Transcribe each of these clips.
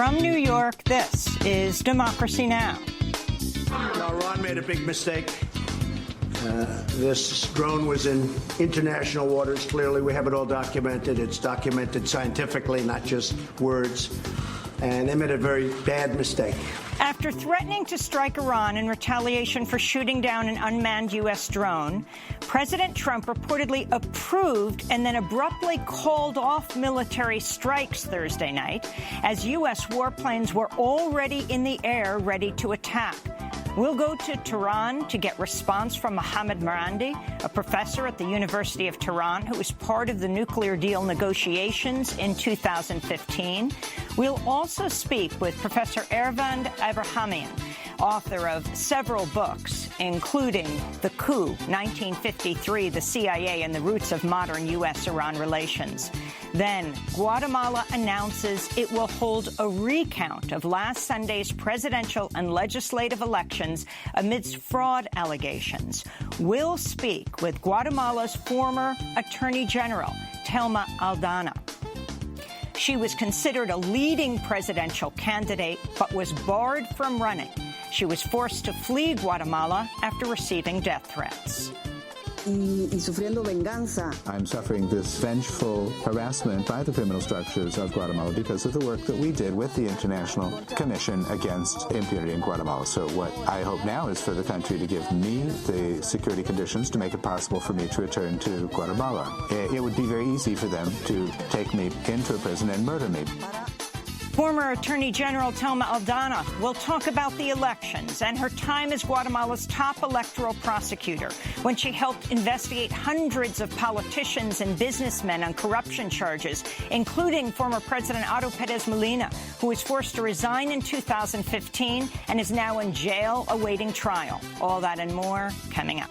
From New York, this is Democracy Now! Iran made a big mistake. This drone was in international waters. Clearly, we have it all documented. It's documented scientifically, not just words. And they made a very bad mistake. After threatening to strike Iran in retaliation for shooting down an unmanned U.S. drone, President Trump reportedly approved and then abruptly called off military strikes Thursday night as U.S. warplanes were already in the air ready to attack. We'll go to Tehran to get response from Mohammad Marandi, a professor at the University of Tehran who was part of the nuclear deal negotiations in 2015. We'll also speak with Professor Ervand Abrahamian, author of several books, including The Coup, 1953, the CIA and the Roots of Modern U.S.-Iran Relations. Then, Guatemala announces it will hold a recount of last Sunday's presidential and legislative elections amidst fraud allegations. We'll speak with Guatemala's former Attorney General, Telma Aldana. She was considered a leading presidential candidate, but was barred from running. She was forced to flee Guatemala after receiving death threats. I'm suffering this vengeful harassment by the criminal structures of Guatemala because of the work that we did with the International Commission Against Impunity in Guatemala. So what I hope now is for the country to give me the security conditions to make it possible for me to return to Guatemala. It would be very easy for them to take me into a prison and murder me. Former Attorney General Telma Aldana will talk about the elections and her time as Guatemala's top electoral prosecutor when she helped investigate hundreds of politicians and businessmen on corruption charges, including former President Otto Perez Molina, who was forced to resign in 2015 and is now in jail awaiting trial. All that and more coming up.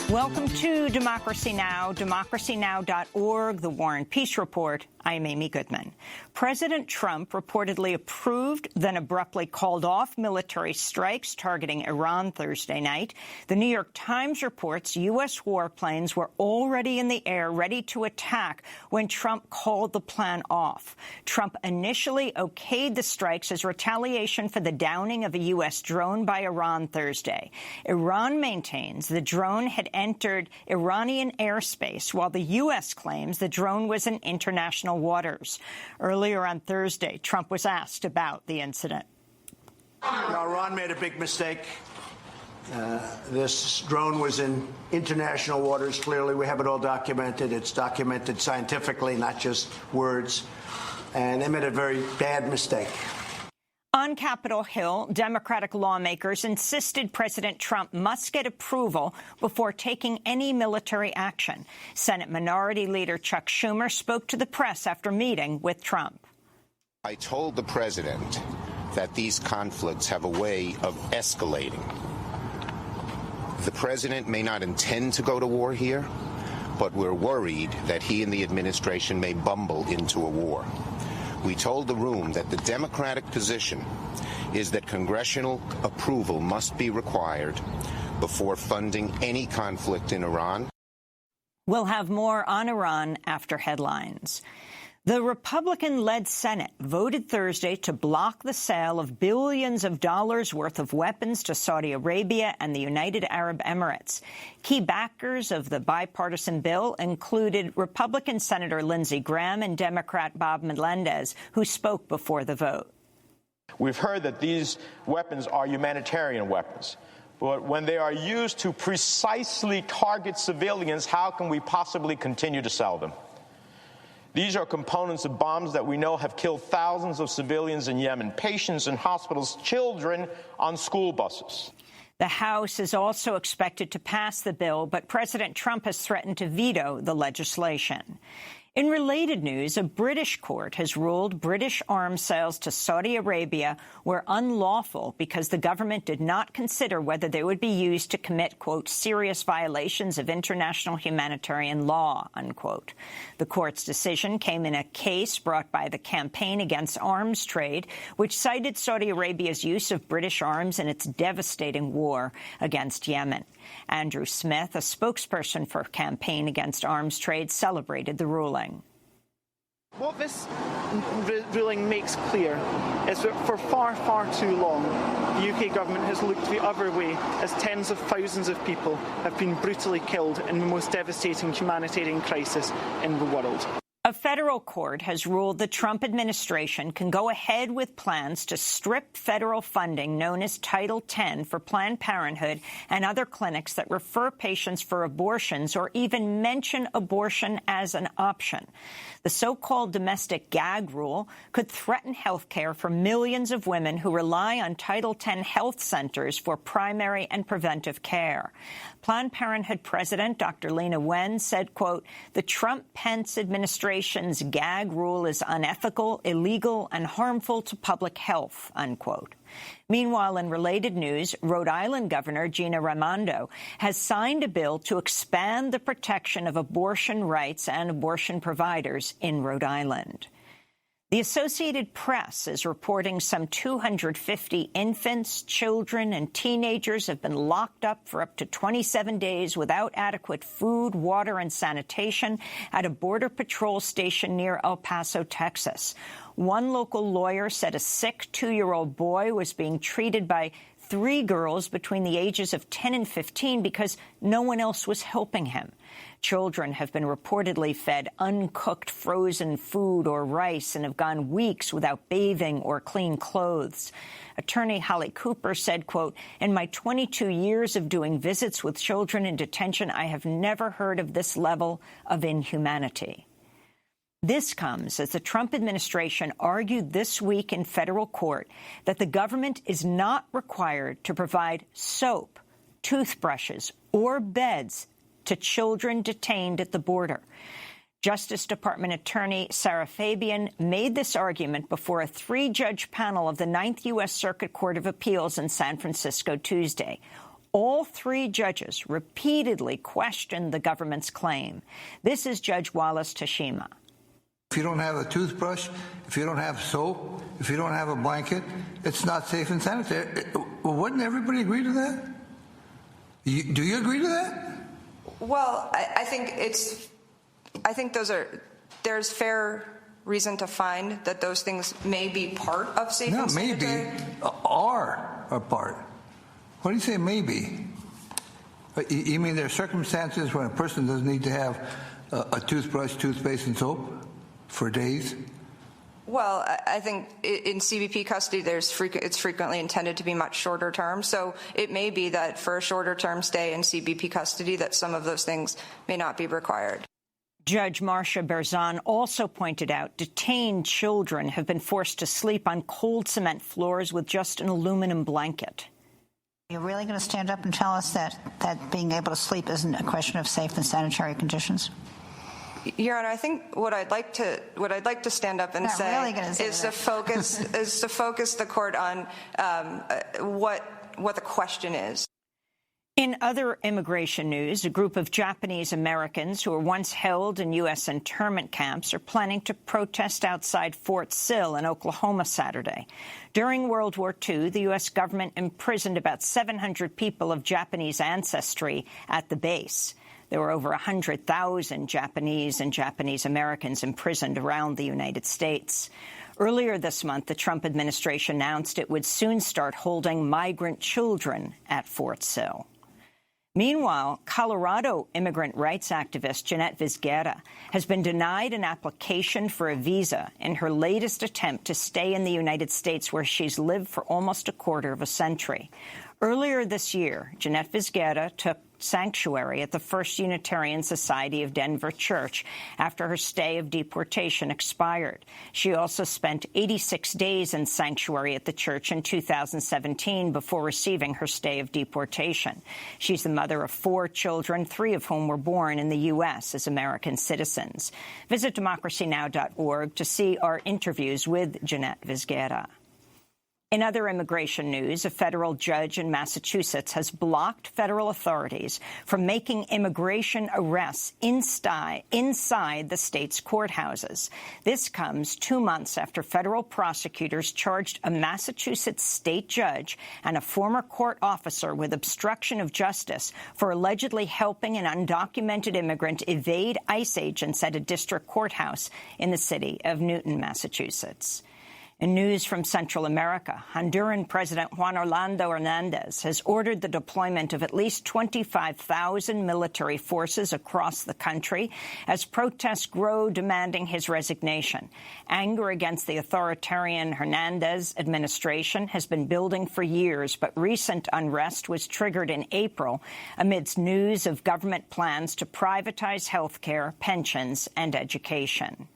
Welcome to Democracy Now!, democracynow.org, The War and Peace Report. I'm Amy Goodman. President Trump reportedly approved, then abruptly called off military strikes targeting Iran Thursday night. The New York Times reports U.S. warplanes were already in the air ready to attack when Trump called the plan off. Trump initially okayed the strikes as retaliation for the downing of a U.S. drone by Iran Thursday. Iran maintains the drone had entered Iranian airspace, while the U.S. claims the drone was in international waters. Earlier on Thursday, Trump was asked about the incident. Iran made a big mistake. This drone was in international waters. Clearly, we have it all documented. It's documented scientifically, not just words. And they made a very bad mistake. On Capitol Hill, Democratic lawmakers insisted President Trump must get approval before taking any military action. Senate Minority Leader Chuck Schumer spoke to the press after meeting with Trump. I told the president that these conflicts have a way of escalating. The president may not intend to go to war here, but we're worried that he and the administration may bumble into a war. We told the room that the Democratic position is that congressional approval must be required before funding any conflict in Iran. We'll have more on Iran after headlines. The Republican-led Senate voted Thursday to block the sale of billions of dollars worth of weapons to Saudi Arabia and the United Arab Emirates. Key backers of the bipartisan bill included Republican Senator Lindsey Graham and Democrat Bob Melendez, who spoke before the vote. We've heard that these weapons are humanitarian weapons. But when they are used to precisely target civilians, how can we possibly continue to sell them? These are components of bombs that we know have killed thousands of civilians in Yemen, patients in hospitals, children on school buses. The House is also expected to pass the bill, but President Trump has threatened to veto the legislation. In related news, a British court has ruled British arms sales to Saudi Arabia were unlawful because the government did not consider whether they would be used to commit, quote, serious violations of international humanitarian law, unquote. The court's decision came in a case brought by the Campaign Against Arms Trade, which cited Saudi Arabia's use of British arms in its devastating war against Yemen. Andrew Smith, a spokesperson for Campaign Against Arms Trade, celebrated the ruling. What this ruling makes clear is that for far, far too long, the UK government has looked the other way as tens of thousands of people have been brutally killed in the most devastating humanitarian crisis in the world. A federal court has ruled the Trump administration can go ahead with plans to strip federal funding known as Title X for Planned Parenthood and other clinics that refer patients for abortions or even mention abortion as an option. The so-called domestic gag rule could threaten health care for millions of women who rely on Title X health centers for primary and preventive care. Planned Parenthood President Dr. Lena Wen said, quote, "The Trump-Pence administration's gag rule is unethical, illegal, and harmful to public health," unquote. Meanwhile, in related news, Rhode Island Governor Gina Raimondo has signed a bill to expand the protection of abortion rights and abortion providers in Rhode Island. The Associated Press is reporting some 250 infants, children, and teenagers have been locked up for up to 27 days without adequate food, water, and sanitation at a Border Patrol station near El Paso, Texas. One local lawyer said a sick 2-year-old boy was being treated by 3 girls between the ages of 10 and 15 because no one else was helping him. Children have been reportedly fed uncooked frozen food or rice and have gone weeks without bathing or clean clothes. Attorney Holly Cooper said, quote, "In my 22 years of doing visits with children in detention, I have never heard of this level of inhumanity." This comes as the Trump administration argued this week in federal court that the government is not required to provide soap, toothbrushes, or beds to children detained at the border. Justice Department Attorney Sarah Fabian made this argument before a 3-judge panel of the 9th U.S. Circuit Court of Appeals in San Francisco Tuesday. All 3 judges repeatedly questioned the government's claim. This is Judge Wallace Tashima. If you don't have a toothbrush, if you don't have soap, if you don't have a blanket, it's not safe and sanitary. Well, wouldn't everybody agree to that? Do you agree to that? Well, I think there's fair reason to find that those things may be part of safe and sanitary. Maybe are a part. What do you say maybe? You mean there are circumstances when a person doesn't need to have a toothbrush, toothpaste, and soap for days? Well, I think in CBP custody, it's frequently intended to be much shorter term. So it may be that for a shorter term stay in CBP custody that some of those things may not be required. Judge Marcia Berzon also pointed out detained children have been forced to sleep on cold cement floors with just an aluminum blanket. You're really going to stand up and tell us that being able to sleep isn't a question of safe and sanitary conditions? Your Honor, I think what I'd like to stand up and say is to focus the court on what the question is. In other immigration news, a group of Japanese Americans who were once held in U.S. internment camps are planning to protest outside Fort Sill in Oklahoma Saturday. During World War II, the U.S. government imprisoned about 700 people of Japanese ancestry at the base. There were over 100,000 Japanese and Japanese Americans imprisoned around the United States. Earlier this month, the Trump administration announced it would soon start holding migrant children at Fort Sill. Meanwhile, Colorado immigrant rights activist Jeanette Vizguera has been denied an application for a visa in her latest attempt to stay in the United States, where she's lived for almost a quarter of a century. Earlier this year, Jeanette Vizquera took sanctuary at the First Unitarian Society of Denver Church after her stay of deportation expired. She also spent 86 days in sanctuary at the church in 2017 before receiving her stay of deportation. She's the mother of 4 children, 3 of whom were born in the U.S. as American citizens. Visit democracynow.org to see our interviews with Jeanette Vizquera. In other immigration news, a federal judge in Massachusetts has blocked federal authorities from making immigration arrests inside the state's courthouses. This comes 2 months after federal prosecutors charged a Massachusetts state judge and a former court officer with obstruction of justice for allegedly helping an undocumented immigrant evade ICE agents at a district courthouse in the city of Newton, Massachusetts. In news from Central America, Honduran President Juan Orlando Hernandez has ordered the deployment of at least 25,000 military forces across the country as protests grow demanding his resignation. Anger against the authoritarian Hernandez administration has been building for years, but recent unrest was triggered in April amidst news of government plans to privatize health care, pensions, and education.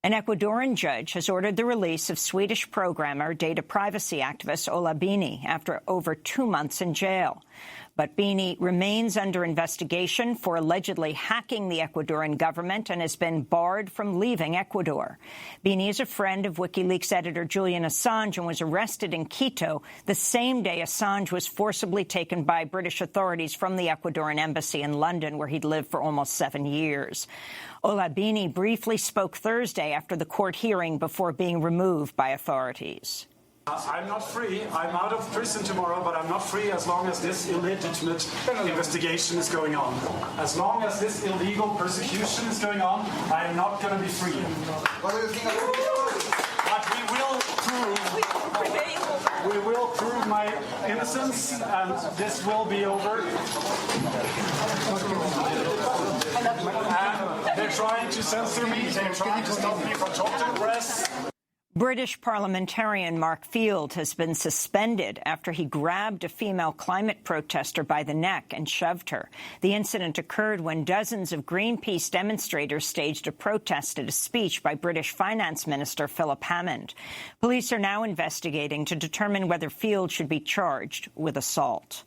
An Ecuadorian judge has ordered the release of Swedish programmer, data privacy activist Ola Bini after over 2 months in jail. But Bini remains under investigation for allegedly hacking the Ecuadorian government and has been barred from leaving Ecuador. Bini is a friend of WikiLeaks editor Julian Assange and was arrested in Quito the same day Assange was forcibly taken by British authorities from the Ecuadorian embassy in London, where he'd lived for almost 7 years. Ola Bini briefly spoke Thursday after the court hearing before being removed by authorities. I'm not free. I'm out of prison tomorrow, but I'm not free as long as this illegitimate investigation is going on. As long as this illegal persecution is going on, I am not going to be free. But we will prove my innocence, and this will be over. And they're trying to censor me. They're trying to stop me from talking to the press. British parliamentarian Mark Field has been suspended after he grabbed a female climate protester by the neck and shoved her. The incident occurred when dozens of Greenpeace demonstrators staged a protest at a speech by British Finance Minister Philip Hammond. Police are now investigating to determine whether Field should be charged with assault.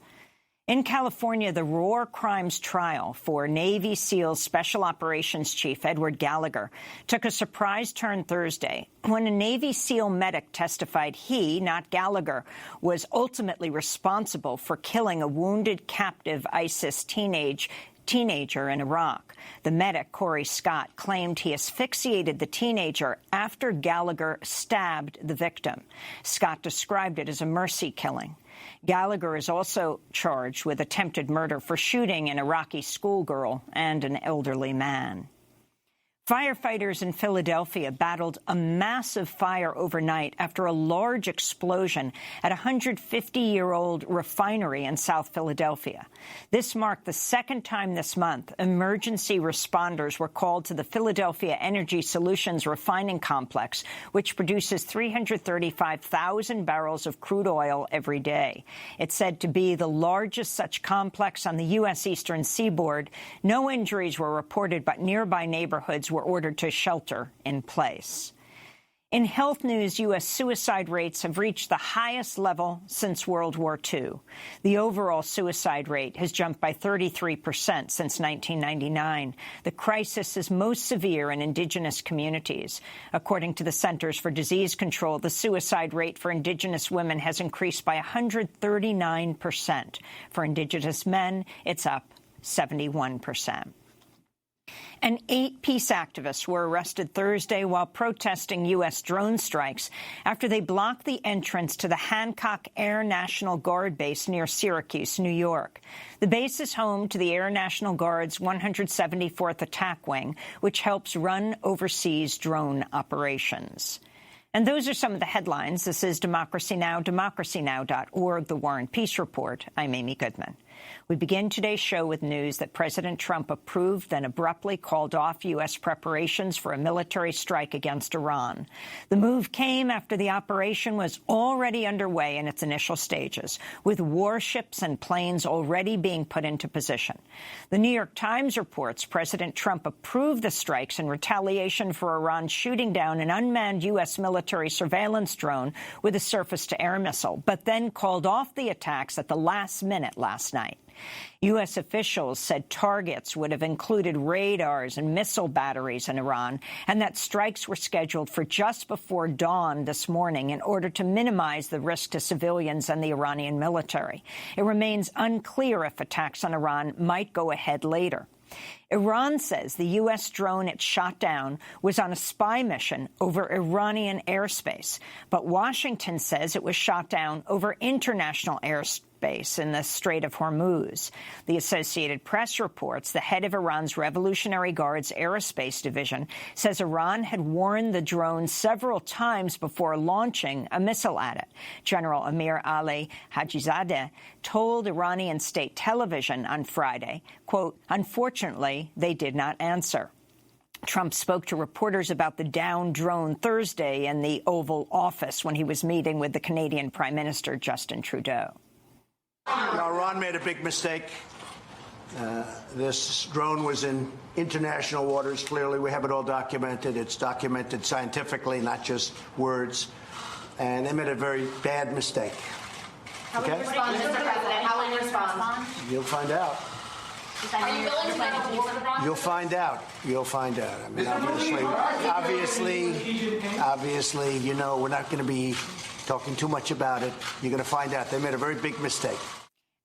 In California, the war crimes trial for Navy SEALs Special Operations Chief Edward Gallagher took a surprise turn Thursday when a Navy SEAL medic testified he, not Gallagher, was ultimately responsible for killing a wounded captive ISIS teenager in Iraq. The medic, Corey Scott, claimed he asphyxiated the teenager after Gallagher stabbed the victim. Scott described it as a mercy killing. Gallagher is also charged with attempted murder for shooting an Iraqi schoolgirl and an elderly man. Firefighters in Philadelphia battled a massive fire overnight after a large explosion at a 150-year-old refinery in South Philadelphia. This marked the second time this month emergency responders were called to the Philadelphia Energy Solutions refining complex, which produces 335,000 barrels of crude oil every day. It's said to be the largest such complex on the U.S. eastern seaboard. No injuries were reported, but nearby neighborhoods were ordered to shelter in place. In health news, U.S. suicide rates have reached the highest level since World War II. The overall suicide rate has jumped by 33% since 1999. The crisis is most severe in Indigenous communities. According to the Centers for Disease Control, the suicide rate for Indigenous women has increased by 139%. For Indigenous men, it's up 71%. And 8 peace activists were arrested Thursday while protesting U.S. drone strikes after they blocked the entrance to the Hancock Air National Guard base near Syracuse, New York. The base is home to the Air National Guard's 174th Attack Wing, which helps run overseas drone operations. And those are some of the headlines. This is Democracy Now!, democracynow.org, The War and Peace Report. I'm Amy Goodman. We begin today's show with news that President Trump approved then abruptly called off U.S. preparations for a military strike against Iran. The move came after the operation was already underway in its initial stages, with warships and planes already being put into position. The New York Times reports President Trump approved the strikes in retaliation for Iran shooting down an unmanned U.S. military surveillance drone with a surface-to-air missile, but then called off the attacks at the last minute last night. U.S. officials said targets would have included radars and missile batteries in Iran, and that strikes were scheduled for just before dawn this morning in order to minimize the risk to civilians and the Iranian military. It remains unclear if attacks on Iran might go ahead later. Iran says the U.S. drone it shot down was on a spy mission over Iranian airspace, but Washington says it was shot down over international airspace in the Strait of Hormuz. The Associated Press reports the head of Iran's Revolutionary Guard's Aerospace Division says Iran had warned the drone several times before launching a missile at it. General Amir Ali Hajizadeh told Iranian state television on Friday, quote, "Unfortunately, they did not answer." Trump spoke to reporters about the downed drone Thursday in the Oval Office when he was meeting with the Canadian Prime Minister Justin Trudeau. Now, Iran made a big mistake. This drone was in international waters. Clearly, we have it all documented. It's documented scientifically, not just words. And they made a very bad mistake. How will you respond, Mr. President? How will you respond? You'll find out. Are you willing to go to war with Iran? You'll find out. You'll find out. I mean, obviously, you know, we're not going to be talking too much about it. You're going to find out. They made a very big mistake.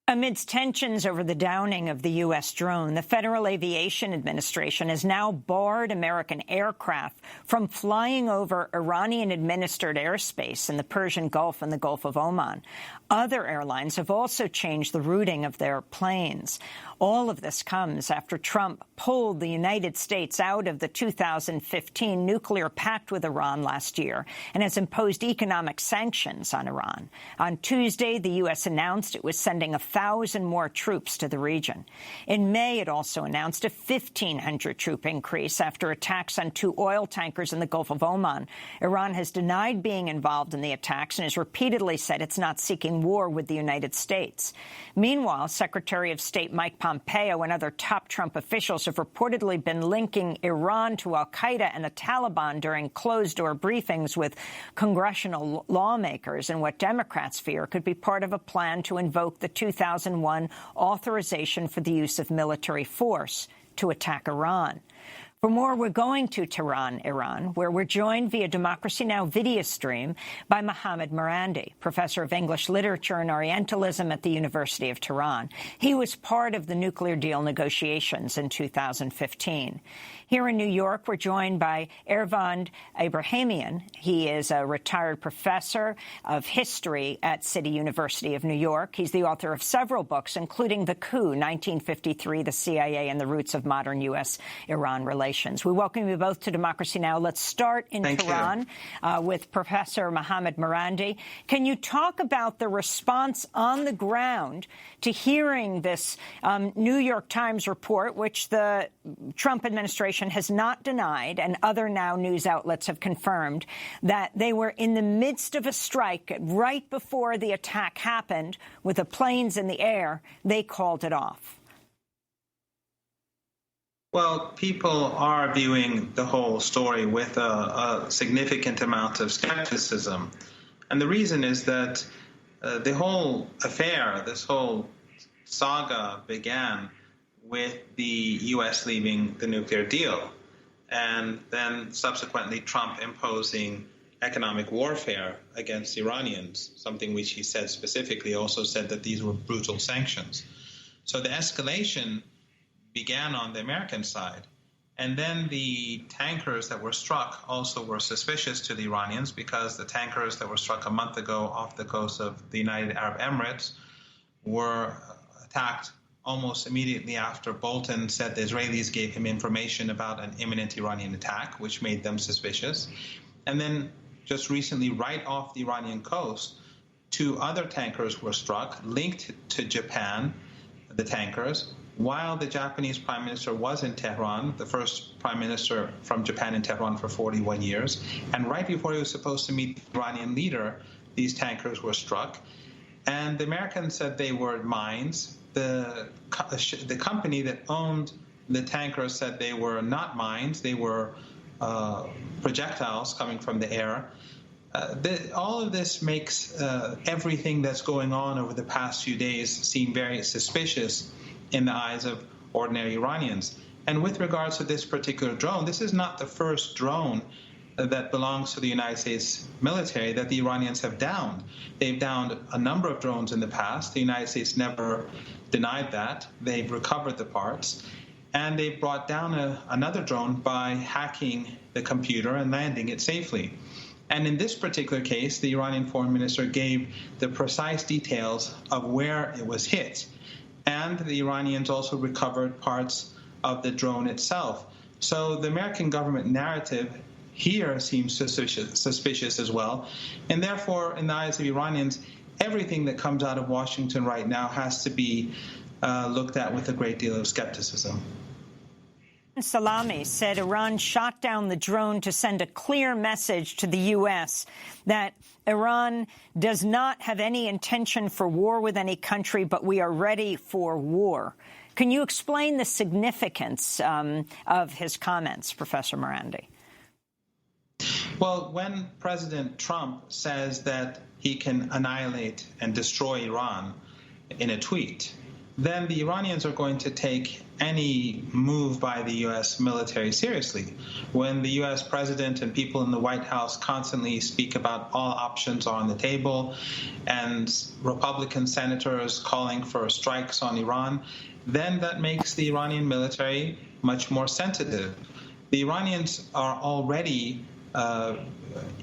Amidst tensions over the downing of the U.S. drone, the Federal Aviation Administration has now barred American aircraft from flying over Iranian-administered airspace in the Persian Gulf and the Gulf of Oman. Other airlines have also changed the routing of their planes. All of this comes after Trump pulled the United States out of the 2015 nuclear pact with Iran last year and has imposed economic sanctions on Iran. On Tuesday, the U.S. announced it was sending 1,000 more troops to the region. In May, it also announced a 1,500-troop increase after attacks on 2 oil tankers in the Gulf of Oman. Iran has denied being involved in the attacks and has repeatedly said it's not seeking war with the United States. Meanwhile, Secretary of State Mike Pompeo and other top Trump officials have reportedly been linking Iran to al-Qaeda and the Taliban during closed-door briefings with congressional lawmakers in what Democrats fear could be part of a plan to invoke the 2001 authorization for the use of military force to attack Iran. For more, we're going to Tehran, Iran, where we're joined via Democracy Now! Video stream by Mohammad Marandi, professor of English literature and Orientalism at the University of Tehran. He was part of the nuclear deal negotiations in 2015. Here in New York, we're joined by Ervand Abrahamian. He is a retired professor of history at City University of New York. He's the author of several books, including The Coup, 1953, the CIA and the Roots of Modern U.S.-Iran Relations. We welcome you both to Democracy Now! Let's start in Tehran with Professor Mohammad Marandi. Can you talk about the response on the ground to hearing this New York Times report, which the Trump administration has not denied, and other now news outlets have confirmed, that they were in the midst of a strike right before the attack happened with the planes in the air? They called it off. Well, people are viewing the whole story with a significant amount of skepticism. And the reason is that the whole affair, this whole saga began with the U.S. leaving the nuclear deal, and then subsequently Trump imposing economic warfare against Iranians, something which he said specifically, also said that these were brutal sanctions. So the escalation began on the American side. And then the tankers that were struck also were suspicious to the Iranians, because the tankers that were struck a month ago off the coast of the United Arab Emirates were attacked almost immediately after Bolton said the Israelis gave him information about an imminent Iranian attack, which made them suspicious. And then just recently, right off the Iranian coast, 2 other tankers were struck, linked to Japan. the tankers while the Japanese Prime Minister was in Tehran, the first Prime Minister from Japan in Tehran for 41 years. And right before he was supposed to meet the Iranian leader, these tankers were struck. And the Americans said they were mines. The company that owned the tankers said they were not mines. They were projectiles coming from the air. All of this makes everything that's going on over the past few days seem very suspicious in the eyes of ordinary Iranians. And with regards to this particular drone, this is not the first drone that belongs to the United States military that the Iranians have downed. They've downed a number of drones in the past. The United States never denied that. They've recovered the parts. And they brought down another drone by hacking the computer and landing it safely. And in this particular case, the Iranian foreign minister gave the precise details of where it was hit. And the Iranians also recovered parts of the drone itself. So the American government narrative here seems suspicious as well. And therefore, in the eyes of Iranians, everything that comes out of Washington right now has to be looked at with a great deal of skepticism. Salami said Iran shot down the drone to send a clear message to the U.S. that Iran does not have any intention for war with any country, but we are ready for war. Can you explain the significance of his comments, Professor Morandi? Well, when President Trump says that he can annihilate and destroy Iran in a tweet, then the Iranians are going to take any move by the U.S. military seriously. When the U.S. president and people in the White House constantly speak about all options are on the table and Republican senators calling for strikes on Iran, then that makes the Iranian military much more sensitive. The Iranians are already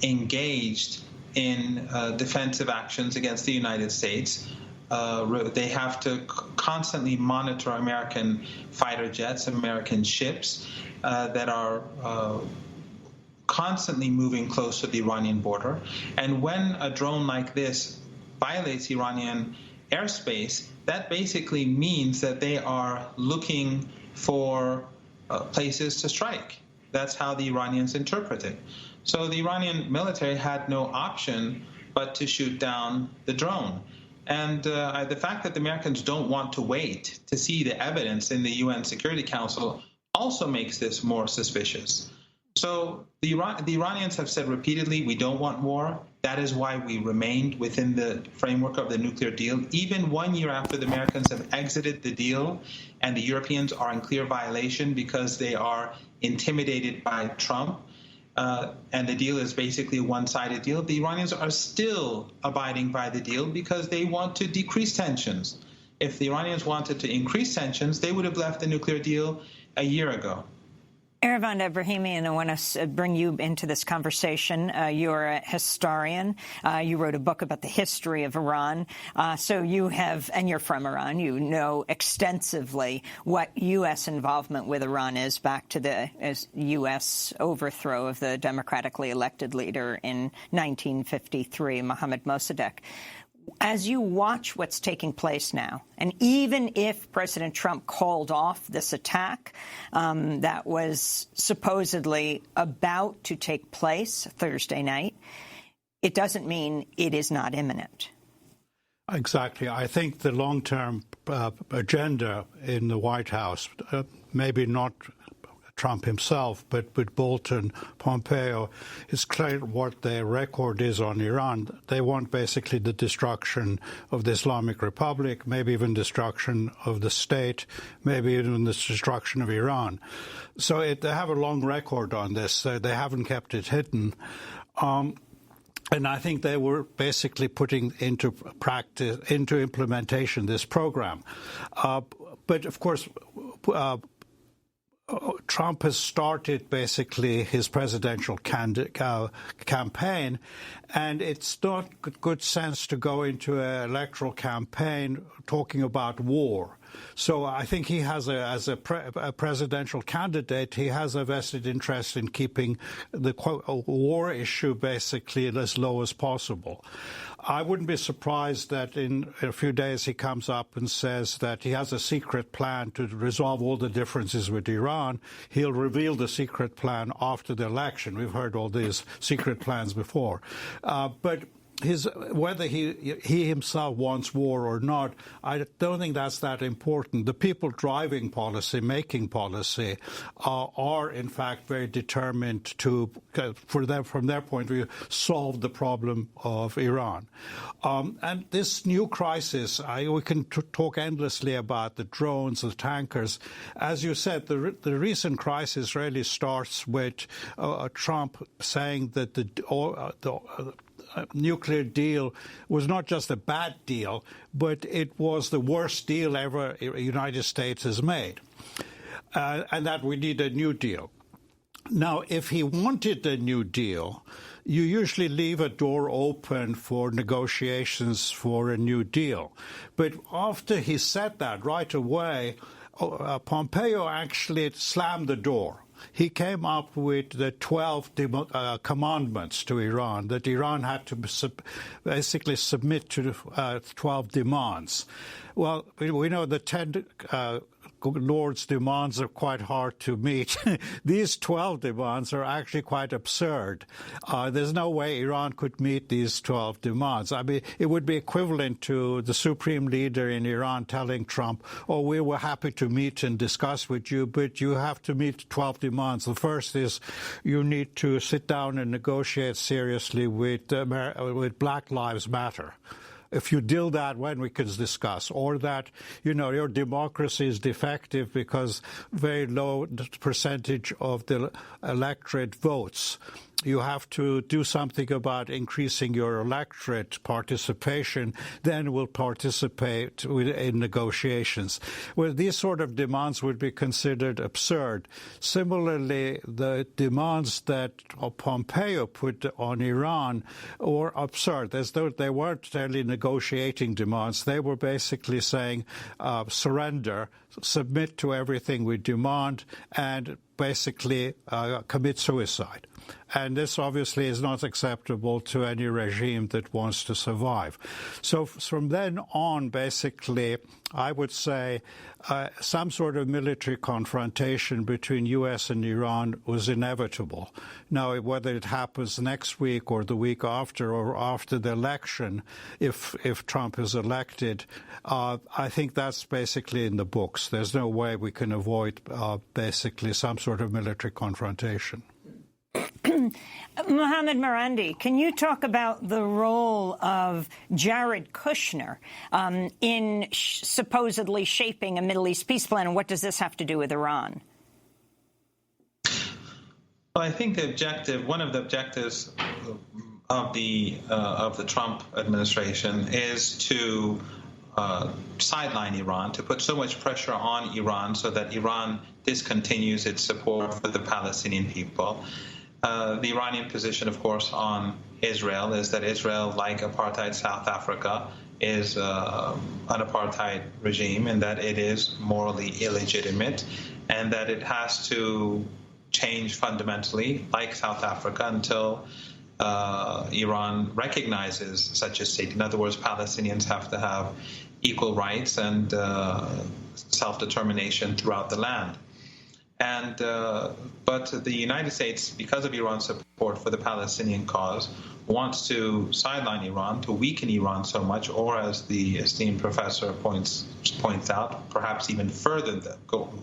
engaged in defensive actions against the United States. They have to constantly monitor American fighter jets, American ships that are constantly moving close to the Iranian border. And when a drone like this violates Iranian airspace, that basically means that they are looking for places to strike. That's how the Iranians interpret it. So the Iranian military had no option but to shoot down the drone. And the fact that the Americans don't want to wait to see the evidence in the UN Security Council also makes this more suspicious. So the Iranians have said repeatedly, we don't want war. That is why we remained within the framework of the nuclear deal. Even 1 year after the Americans have exited the deal and the Europeans are in clear violation because they are intimidated by Trump, and the deal is basically a one-sided deal, the Iranians are still abiding by the deal because they want to decrease tensions. If the Iranians wanted to increase tensions, they would have left the nuclear deal a year ago. Ervan Ebrahimian, I want to bring you into this conversation. You're a historian. You wrote a book about the history of Iran. So you have, and you're from Iran, you know extensively what U.S. involvement with Iran is back to the U.S. overthrow of the democratically elected leader in 1953, Mohammad Mossadegh. As you watch what's taking place now, and even if President Trump called off this attack that was supposedly about to take place Thursday night, it doesn't mean it is not imminent. Exactly. I think the long-term agenda in the White House, maybe not Trump himself, but with Bolton, Pompeo, is clear what their record is on Iran. They want basically the destruction of the Islamic Republic, maybe even destruction of the state, maybe even the destruction of Iran. So they have a long record on this. They haven't kept it hidden. And I think they were basically putting into practice, into implementation, this program. But of course, Trump has started basically his presidential campaign, and it's not good sense to go into an electoral campaign talking about war. So I think he has, as a presidential candidate, he has a vested interest in keeping the war issue basically as low as possible. I wouldn't be surprised that in a few days he comes up and says that he has a secret plan to resolve all the differences with Iran. He'll reveal the secret plan after the election. We've heard all these secret plans before. But whether he himself wants war or not, I don't think that's that important. The people driving policy, making policy, are in fact very determined to, from their point of view, solve the problem of Iran. And this new crisis, we can talk endlessly about the drones, the tankers. As you said, the recent crisis really starts with Trump saying that the nuclear deal was not just a bad deal, but it was the worst deal ever the United States has made, and that we need a new deal. Now, if he wanted a new deal, you usually leave a door open for negotiations for a new deal. But after he said that right away, Pompeo actually slammed the door. He came up with the 12 commandments to Iran, that Iran had to basically submit to 12 demands. Well, we know the 10 Lord's demands are quite hard to meet. These 12 demands are actually quite absurd. There's no way Iran could meet these 12 demands. I mean, it would be equivalent to the supreme leader in Iran telling Trump, oh, we were happy to meet and discuss with you, but you have to meet 12 demands. The first is you need to sit down and negotiate seriously with Black Lives Matter. If you do that, when we can discuss, or that, your democracy is defective because very low percentage of the electorate votes. You have to do something about increasing your electorate participation, then we'll participate in negotiations. Well, these sort of demands would be considered absurd. Similarly, the demands that Pompeo put on Iran were absurd, as though they weren't really negotiating demands. They were basically saying, surrender, submit to everything we demand, and basically commit suicide. And this obviously is not acceptable to any regime that wants to survive. So from then on, basically, I would say some sort of military confrontation between U.S. and Iran was inevitable. Now, whether it happens next week or the week after or after the election, if Trump is elected, I think that's basically in the books. There's no way we can avoid basically some sort of military confrontation. Mohammed Marandi, can you talk about the role of Jared Kushner in supposedly shaping a Middle East peace plan, and what does this have to do with Iran? Well, I think one of the objectives of the Trump administration is to sideline Iran, to put so much pressure on Iran so that Iran discontinues its support for the Palestinian people. The Iranian position, of course, on Israel is that Israel, like apartheid South Africa, is an apartheid regime and that it is morally illegitimate and that it has to change fundamentally, like South Africa, until Iran recognizes such a state. In other words, Palestinians have to have equal rights and self-determination throughout the land. But the United States, because of Iran's support for the Palestinian cause, wants to sideline Iran, to weaken Iran so much, or as the esteemed professor points out, perhaps even further.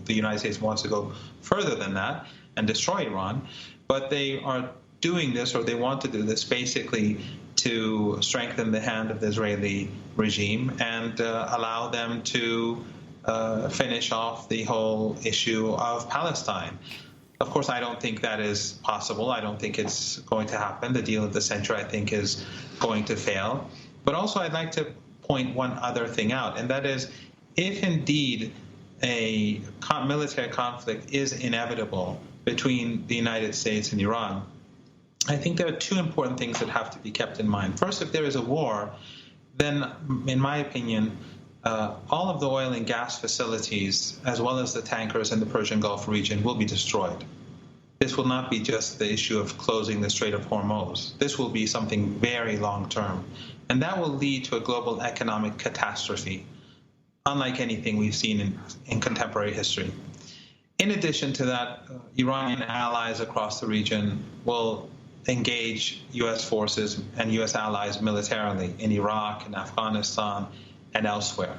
The United States wants to go further than that and destroy Iran. But they are doing this, or they want to do this, basically to strengthen the hand of the Israeli regime and allow them to finish off the whole issue of Palestine. Of course, I don't think that is possible. I don't think it's going to happen. The deal of the century, I think, is going to fail. But also, I'd like to point one other thing out, and that is, if indeed a military conflict is inevitable between the United States and Iran, I think there are two important things that have to be kept in mind. First, if there is a war, then, in my opinion, all of the oil and gas facilities, as well as the tankers in the Persian Gulf region, will be destroyed. This will not be just the issue of closing the Strait of Hormuz. This will be something very long-term, and that will lead to a global economic catastrophe, unlike anything we've seen in contemporary history. In addition to that, Iranian allies across the region will engage U.S. forces and U.S. allies militarily in Iraq and Afghanistan and elsewhere.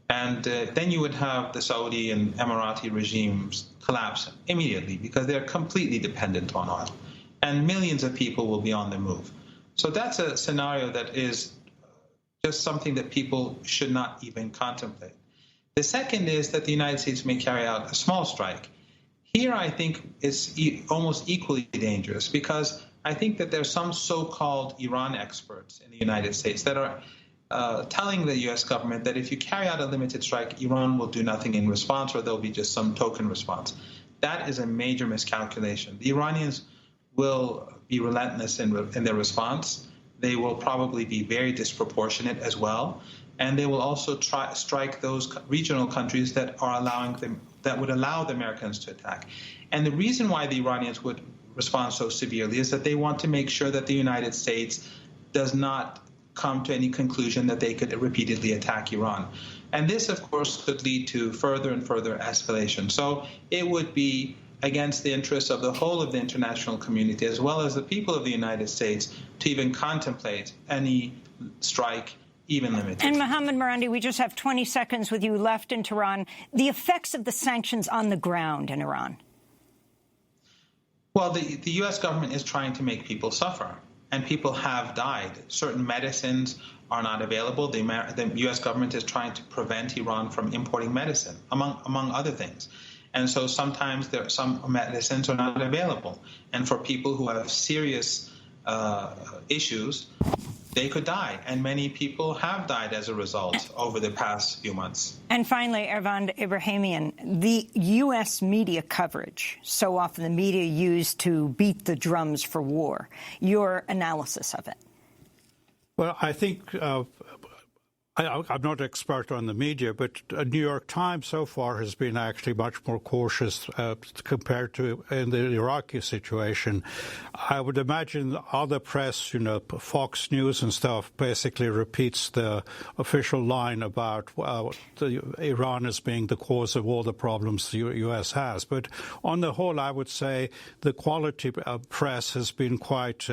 And then you would have the Saudi and Emirati regimes collapse immediately because they're completely dependent on oil. And millions of people will be on the move. So that's a scenario that is just something that people should not even contemplate. The second is that the United States may carry out a small strike. Here, I think, is almost equally dangerous because I think that there's some so-called Iran experts in the United States that are telling the U.S. government that if you carry out a limited strike, Iran will do nothing in response, or there'll be just some token response. That is a major miscalculation. The Iranians will be relentless in their response. They will probably be very disproportionate as well, and they will also strike those regional countries that would allow the Americans to attack. And the reason why the Iranians would respond so severely is that they want to make sure that the United States does not come to any conclusion that they could repeatedly attack Iran. And this, of course, could lead to further and further escalation. So it would be against the interests of the whole of the international community, as well as the people of the United States, to even contemplate any strike, even limited. And Mohammad Marandi, we just have 20 seconds with you left in Tehran. The effects of the sanctions on the ground in Iran. Well, the U.S. government is trying to make people suffer, and people have died. Certain medicines are not available. The U.S. government is trying to prevent Iran from importing medicine, among other things. And so sometimes some medicines are not available. And for people who have serious issues, they could die. And many people have died as a result over the past few months. And finally, Ervand Ibrahimian, the U.S. media coverage, so often the media used to beat the drums for war, your analysis of it? Well, I think I'm not an expert on the media, but New York Times so far has been actually much more cautious compared to in the Iraqi situation. I would imagine other press, Fox News and stuff, basically repeats the official line about Iran as being the cause of all the problems the U.S. has. But on the whole, I would say the quality press has been quite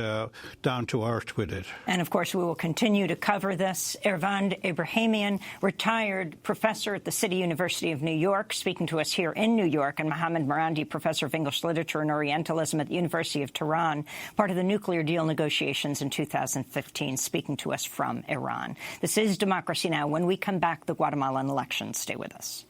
down to earth with it. And, of course, we will continue to cover this. Ervand Ibrahimian, retired professor at the City University of New York, speaking to us here in New York, and Mohammad Marandi, professor of English literature and Orientalism at the University of Tehran, part of the nuclear deal negotiations in 2015, speaking to us from Iran. This is Democracy Now! When we come back, the Guatemalan elections. Stay with us.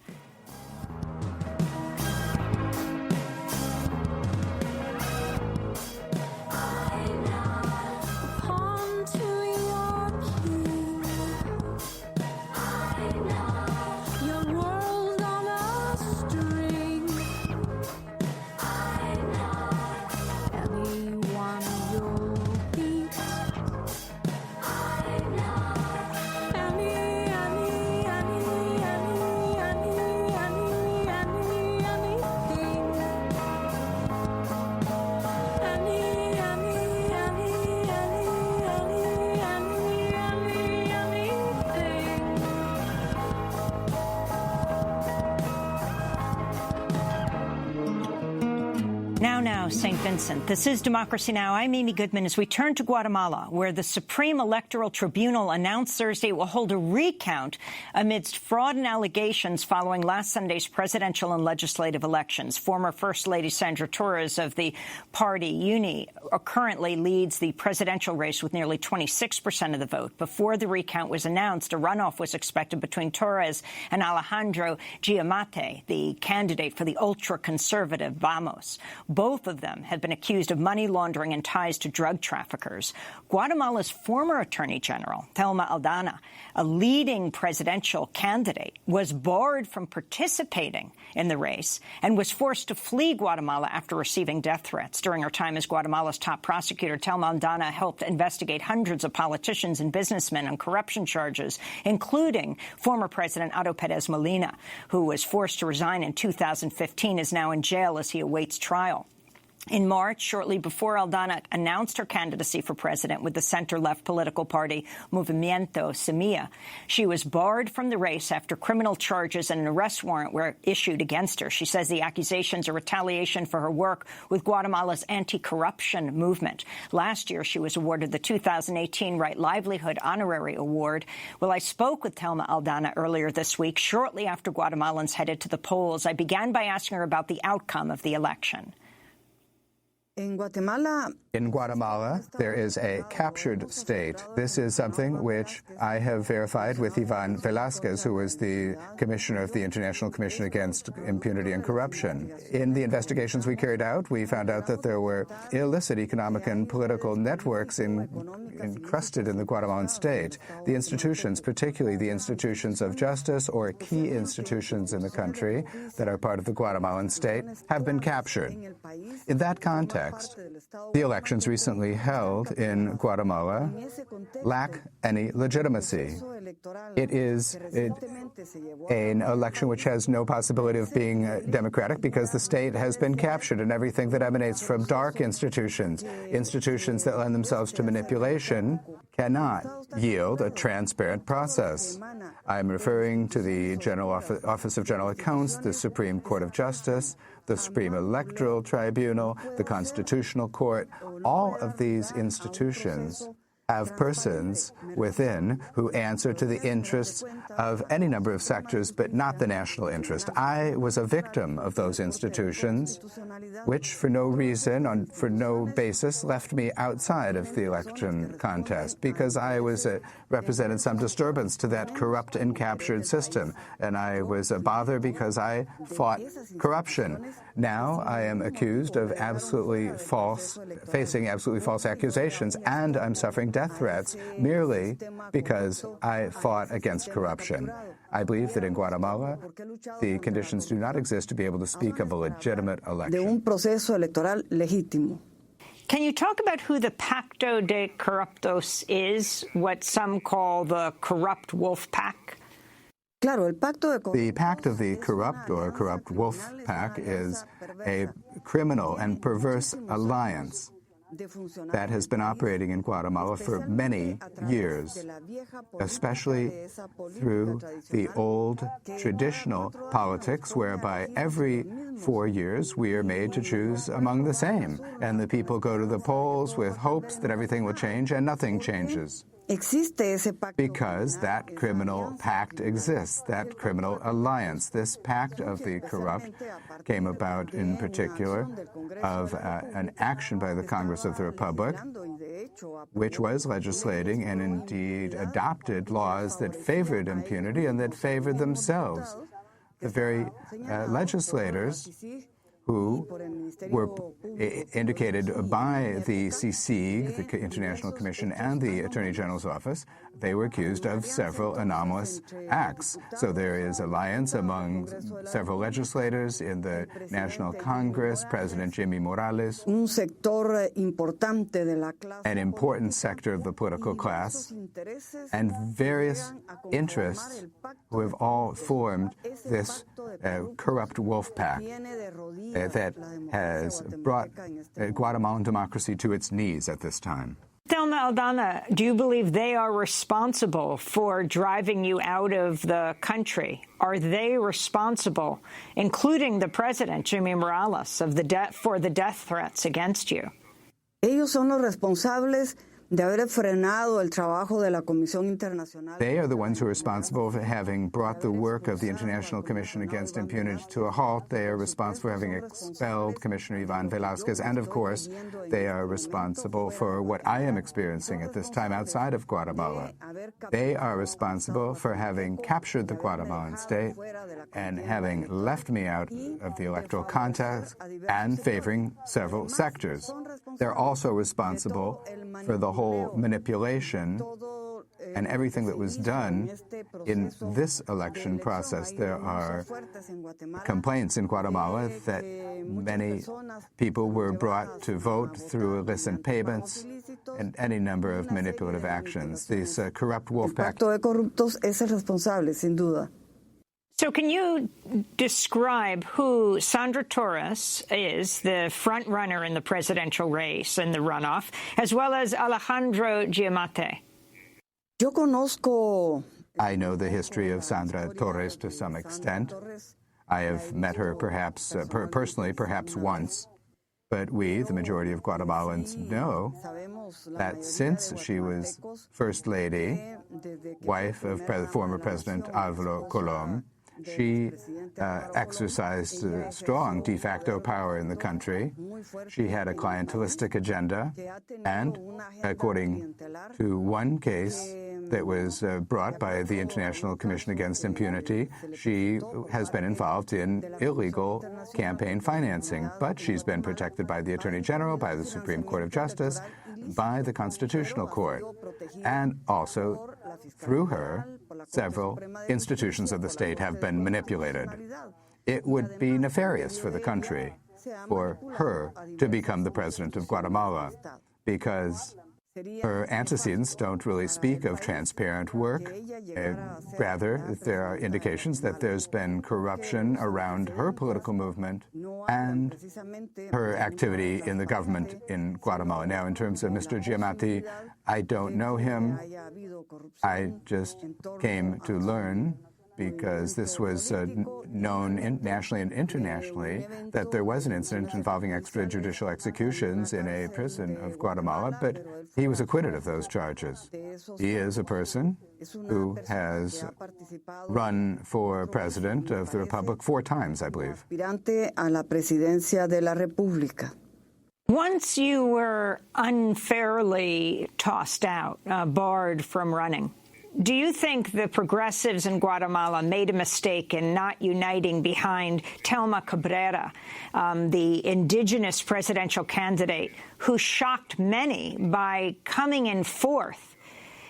Now, St. Vincent. This is Democracy Now! I'm Amy Goodman. As we turn to Guatemala, where the Supreme Electoral Tribunal announced Thursday it will hold a recount amidst fraud and allegations following last Sunday's presidential and legislative elections. Former First Lady Sandra Torres of the party UNI currently leads the presidential race with nearly 26% of the vote. Before the recount was announced, a runoff was expected between Torres and Alejandro Giammattei, the candidate for the ultra-conservative Vamos. Both of of them have been accused of money laundering and ties to drug traffickers. Guatemala's former Attorney General, Thelma Aldana, a leading presidential candidate, was barred from participating in the race and was forced to flee Guatemala after receiving death threats. During her time as Guatemala's top prosecutor, Thelma Aldana helped investigate hundreds of politicians and businessmen on corruption charges, including former President Otto Pérez Molina, who was forced to resign in 2015, is now in jail as he awaits trial. In March, shortly before Aldana announced her candidacy for president with the center-left political party Movimiento Semilla, she was barred from the race after criminal charges and an arrest warrant were issued against her. She says the accusations are retaliation for her work with Guatemala's anti-corruption movement. Last year, she was awarded the 2018 Right Livelihood Honorary Award. Well, I spoke with Thelma Aldana earlier this week, shortly after Guatemalans headed to the polls. I began by asking her about the outcome of the election. In Guatemala, there is a captured state. This is something which I have verified with Ivan Velázquez, who was the commissioner of the International Commission Against Impunity and Corruption. In the investigations we carried out, we found out that there were illicit economic and political networks encrusted in the Guatemalan state. The institutions, particularly the institutions of justice or key institutions in the country that are part of the Guatemalan state, have been captured. In that context, the elections recently held in Guatemala lack any legitimacy. It is an election which has no possibility of being democratic because the state has been captured, and everything that emanates from dark institutions, institutions that lend themselves to manipulation, cannot yield a transparent process. I'm referring to the Office of General Accounts, the Supreme Court of Justice, the Supreme Electoral Tribunal, the Constitutional Court. All of these institutions have persons within who answer to the interests of any number of sectors, but not the national interest. I was a victim of those institutions, which for no reason, for no basis, left me outside of the election contest because I represented some disturbance to that corrupt and captured system, and I was a bother because I fought corruption. Now I am accused of facing absolutely false accusations, and I'm suffering death threats merely because I fought against corruption. I believe that in Guatemala, the conditions do not exist to be able to speak of a legitimate election. Can you talk about who the Pacto de Corruptos is, what some call the corrupt wolf pack? The Pact of the Corrupt or Corrupt Wolf Pack is a criminal and perverse alliance that has been operating in Guatemala for many years, especially through the old traditional politics whereby every 4 years we are made to choose among the same, and the people go to the polls with hopes that everything will change, and nothing changes. Because that criminal pact exists, that criminal alliance. This pact of the corrupt came about in particular of an action by the Congress of the Republic, which was legislating and indeed adopted laws that favored impunity and that favored themselves. The very legislators who were indicated by the CICIG, the International Commission, and the Attorney General's Office, they were accused of several anomalous acts. So there is alliance among several legislators in the National Congress, President Jimmy Morales, an important sector of the political class, and various interests who have all formed this corrupt wolf pack that has brought Guatemalan democracy to its knees at this time. Thelma Aldana, do you believe they are responsible for driving you out of the country? Are they responsible, including the president, Jimmy Morales, for the death threats against you? Ellos son los responsables de haber frenado el trabajo de la Comisión Internacional. They are the ones who are responsible for having brought the work of the International Commission Against Impunity to a halt. They are responsible for having expelled Commissioner Ivan Velázquez. And, of course, they are responsible for what I am experiencing at this time outside of Guatemala. They are responsible for having captured the Guatemalan state and having left me out of the electoral contest and favoring several sectors. They're also responsible for the whole manipulation and everything that was done in this election process. There are complaints in Guatemala that many people were brought to vote through illicit payments and any number of manipulative actions. These corrupt wolf pack. So can you describe who Sandra Torres is, the front runner in the presidential race and the runoff, as well as Alejandro Giammattei? I know the history of Sandra Torres to some extent. I have met her perhaps personally, perhaps once. But we, the majority of Guatemalans, know that since she was First Lady, wife of former President Álvaro Colom, she exercised strong de facto power in the country. She had a clientelistic agenda, and according to one case that was brought by the International Commission Against Impunity, she has been involved in illegal campaign financing. But she's been protected by the Attorney General, by the Supreme Court of Justice, by the Constitutional Court, and also through her, several institutions of the state have been manipulated. It would be nefarious for the country for her to become the president of Guatemala because her antecedents don't really speak of transparent work. Rather, there are indications that there's been corruption around her political movement and her activity in the government in Guatemala. Now, in terms of Mr. Giammattei, I don't know him. I just came to learn, because this was known nationally and internationally, that there was an incident involving extrajudicial executions in a prison of Guatemala, but he was acquitted of those charges. He is a person who has run for president of the Republic 4 times, I believe. Once you were unfairly tossed out, barred from running, do you think the progressives in Guatemala made a mistake in not uniting behind Telma Cabrera, the indigenous presidential candidate who shocked many by coming in fourth?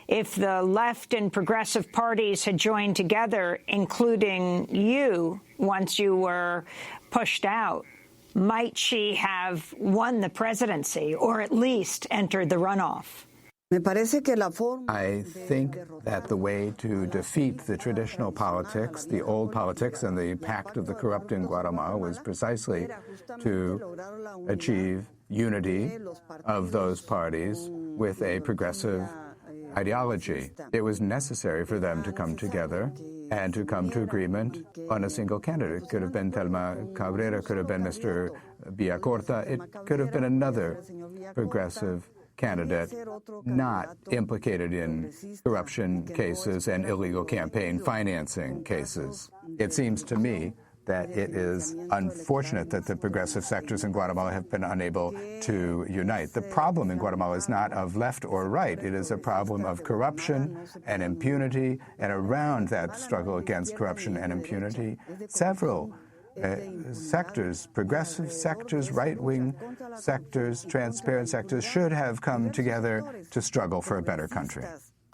If the left and progressive parties had joined together, including you, once you were pushed out, might she have won the presidency or at least entered the runoff? I think that the way to defeat the traditional politics, the old politics, and the pact of the corrupt in Guatemala was precisely to achieve unity of those parties with a progressive ideology. It was necessary for them to come together and to come to agreement on a single candidate. It could have been Telma Cabrera, could have been Mr. Villacorta, it could have been another progressive candidate not implicated in corruption cases and illegal campaign financing cases. It seems to me that it is unfortunate that the progressive sectors in Guatemala have been unable to unite. The problem in Guatemala is not of left or right. It is a problem of corruption and impunity, and around that struggle against corruption and impunity, several sectors, progressive sectors, right-wing sectors, transparent sectors, should have come together to struggle for a better country.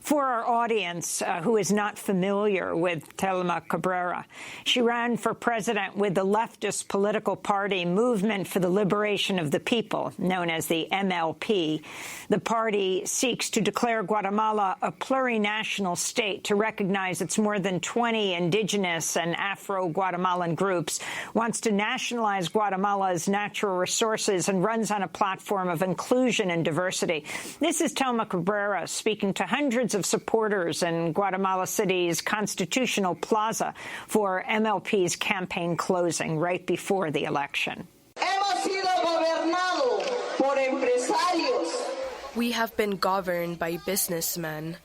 For our audience who is not familiar with Telma Cabrera, she ran for president with the leftist political party Movement for the Liberation of the People, known as the MLP. The party seeks to declare Guatemala a plurinational state to recognize its more than 20 indigenous and Afro-Guatemalan groups, wants to nationalize Guatemala's natural resources, and runs on a platform of inclusion and diversity. This is Telma Cabrera speaking to hundreds of supporters in Guatemala City's Constitutional Plaza for MLP's campaign closing right before the election. Hemos sido gobernados por empresarios We have been governed by businessmen,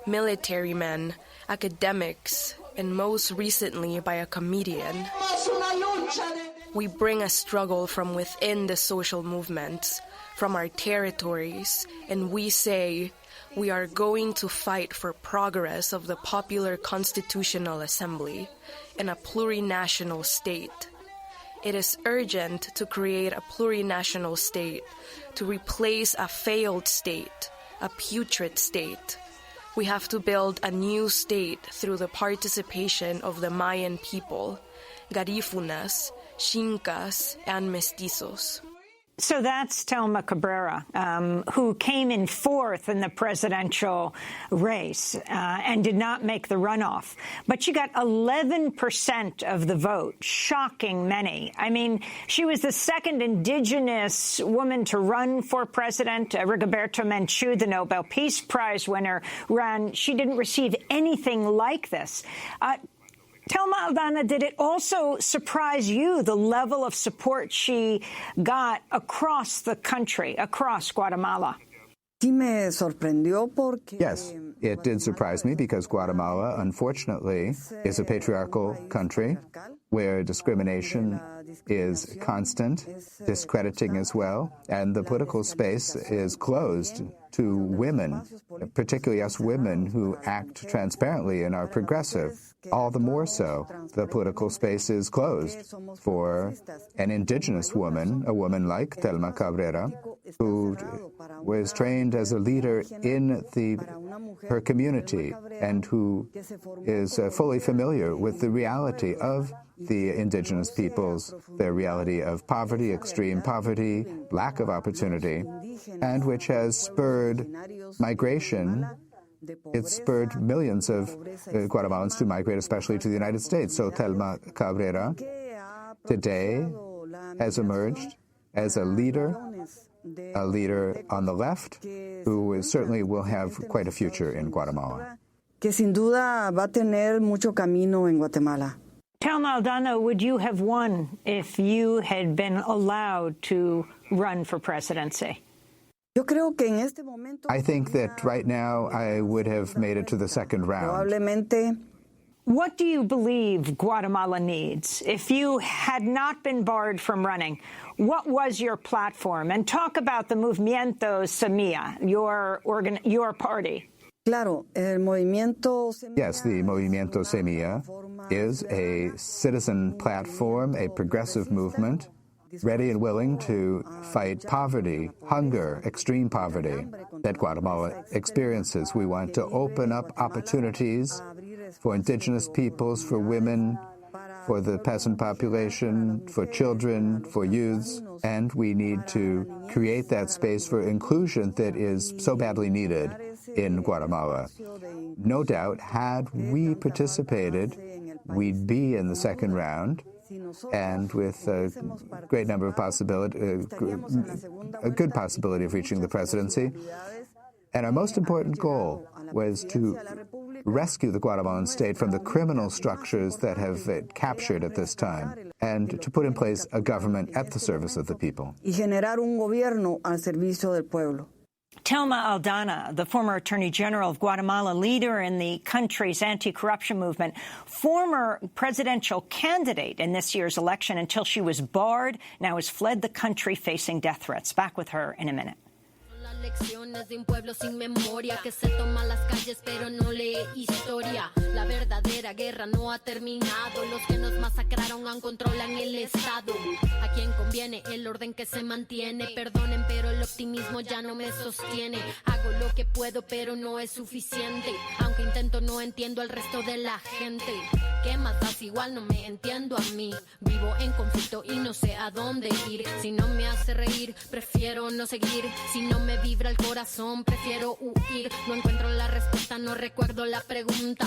military men, academics, and most recently by a comedian. We bring a struggle from within the social movements, from our territories, and we say we are going to fight for progress of the Popular Constitutional Assembly and a plurinational state. It is urgent to create a plurinational state to replace a failed state, a putrid state. We have to build a new state through the participation of the Mayan people, Garífunas, Xincas, and Mestizos. So that's Thelma Cabrera, who came in fourth in the presidential race and did not make the runoff. But she got 11% of the vote, shocking many. I mean, she was the second indigenous woman to run for president. Rigoberta Menchú, the Nobel Peace Prize winner, ran. She didn't receive anything like this. Thelma Aldana, did it also surprise you, the level of support she got across the country, across Guatemala? Yes, it did surprise me because Guatemala, unfortunately, is a patriarchal country where discrimination is constant, discrediting as well, and the political space is closed to women, particularly us women who act transparently and are progressive. All the more so, the political space is closed for an indigenous woman, a woman like Thelma Cabrera, who was trained as a leader in her community and who is fully familiar with the reality of the indigenous peoples, their reality of poverty, extreme poverty, lack of opportunity, and which has spurred migration. It spurred millions of Guatemalans to migrate, especially to the United States. So Thelma Cabrera today has emerged as a leader on the left who certainly will have quite a future in Guatemala. Que sin duda va a tener mucho camino en Guatemala. Thelma Aldana, would you have won if you had been allowed to run for presidency? I think that right now I would have made it to the second round. What do you believe Guatemala needs? If you had not been barred from running, what was your platform? And talk about the Movimiento Semilla, your party. Yes, the Movimiento Semilla is a citizen platform, a progressive movement, ready and willing to fight poverty, hunger, extreme poverty that Guatemala experiences. We want to open up opportunities for indigenous peoples, for women, for the peasant population, for children, for youths, and we need to create that space for inclusion that is so badly needed in Guatemala. No doubt, had we participated, we'd be in the second round, and with a great number of a good possibility of reaching the presidency. And our most important goal was to rescue the Guatemalan state from the criminal structures that have it captured at this time, and to put in place a government at the service of the people. Y generar un gobierno al servicio del pueblo. Thelma Aldana, the former Attorney General of Guatemala, leader in the country's anti-corruption movement, former presidential candidate in this year's election until she was barred, now has fled the country facing death threats. Back with her in a minute. Lecciones de un pueblo sin memoria que se toma las calles pero no lee historia. La verdadera guerra no ha terminado. Los que nos masacraron aún controlan el Estado. A quien conviene el orden que se mantiene. Perdonen, pero el optimismo ya no me sostiene. Hago lo que puedo, pero no es suficiente. Aunque intento, no entiendo al resto de la gente. ¿Qué más das? Igual no me entiendo a mí. Vivo en conflicto y no sé a dónde ir. Si no me hace reír, prefiero no seguir. Si no me vibra el corazón, prefiero huir. No encuentro la respuesta, no recuerdo la pregunta.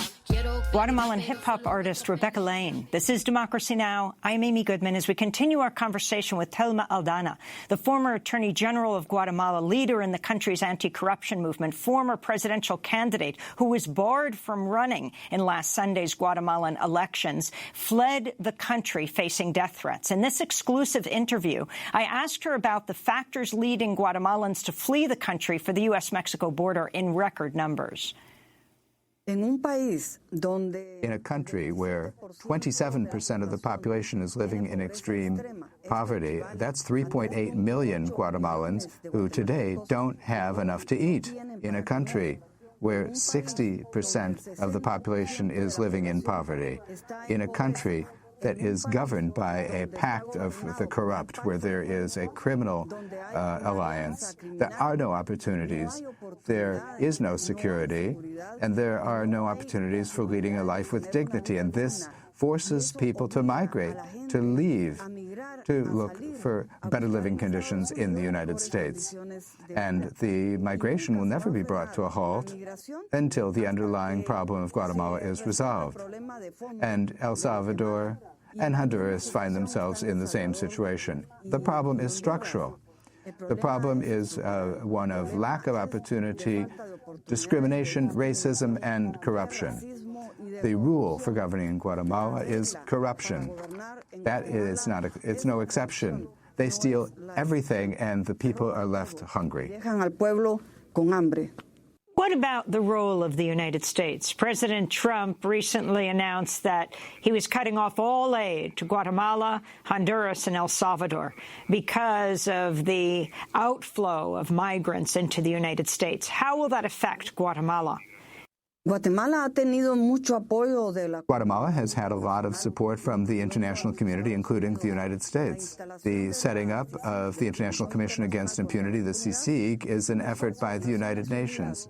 Guatemalan hip-hop artist Rebecca Lane. This is Democracy Now! I'm Amy Goodman as we continue our conversation with Thelma Aldana, the former Attorney General of Guatemala, leader in the country's anti-corruption movement, former presidential candidate who was barred from running in last Sunday's Guatemalan elections, fled the country facing death threats. In this exclusive interview, I asked her about the factors leading Guatemalans to flee the country for the U.S.-Mexico border in record numbers. In a country where 27% of the population is living in extreme poverty, that's 3.8 million Guatemalans who today don't have enough to eat. In a country where 60% of the population is living in poverty. In a country that is governed by a pact of the corrupt, where there is a criminal alliance. There are no opportunities, there is no security, and there are no opportunities for leading a life with dignity. And this forces people to migrate, to leave, to look for better living conditions in the United States. And the migration will never be brought to a halt until the underlying problem of Guatemala is resolved. And El Salvador and Honduras find themselves in the same situation. The problem is structural. The problem is one of lack of opportunity, discrimination, racism, and corruption. The rule for governing in Guatemala is corruption. That is it's no exception. They steal everything, and the people are left hungry. What about the role of the United States? President Trump recently announced that he was cutting off all aid to Guatemala, Honduras, and El Salvador because of the outflow of migrants into the United States. How will that affect Guatemala? Guatemala has had a lot of support from the international community, including the United States. The setting up of the International Commission Against Impunity, the CICIG, is an effort by the United Nations.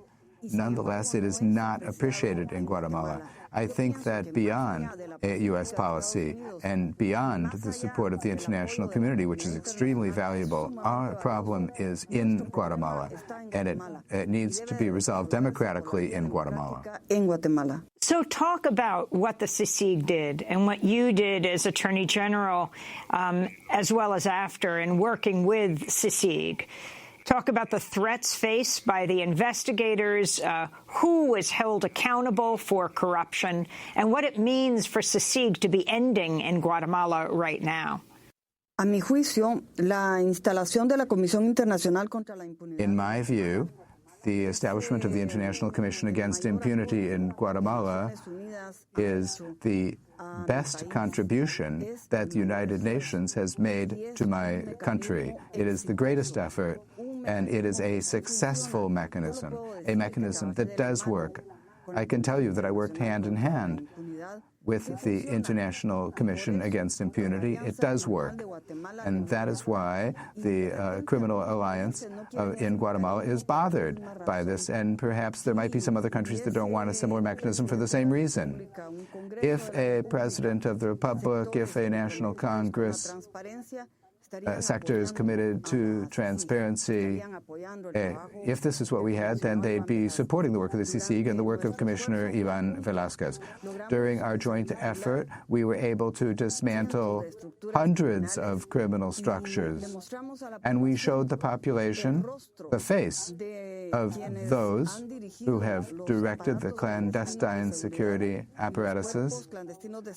Nonetheless, it is not appreciated in Guatemala. I think that beyond U.S. policy and beyond the support of the international community, which is extremely valuable, our problem is in Guatemala, and it needs to be resolved democratically in Guatemala. So talk about what the CICIG did and what you did as Attorney General, as well as after, in working with CICIG. Talk about the threats faced by the investigators, who was held accountable for corruption, and what it means for CICIG to be ending in Guatemala right now. A mi juicio, la instalación de la Comisión Internacional contra la Impunidad. In my view, the establishment of the International Commission Against Impunity in Guatemala is the best contribution that the United Nations has made to my country. It is the greatest effort, and it is a successful mechanism, a mechanism that does work. I can tell you that I worked hand in hand with the International Commission Against Impunity. It does work, and that is why the criminal alliance in Guatemala is bothered by this, and perhaps there might be some other countries that don't want a similar mechanism for the same reason. If a president of the republic, if a national congress sector is committed to transparency, if this is what we had, then they'd be supporting the work of the CICIG and the work of Commissioner Ivan Velázquez. During our joint effort, we were able to dismantle hundreds of criminal structures, and we showed the population the face of those who have directed the clandestine security apparatuses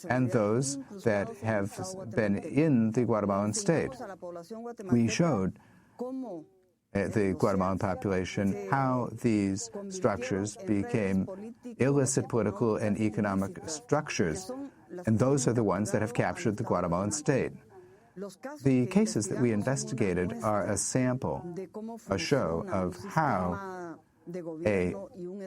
and those that have been in the Guatemalan state. We showed the Guatemalan population how these structures became illicit political and economic structures, and those are the ones that have captured the Guatemalan state. The cases that we investigated are a sample, a show of how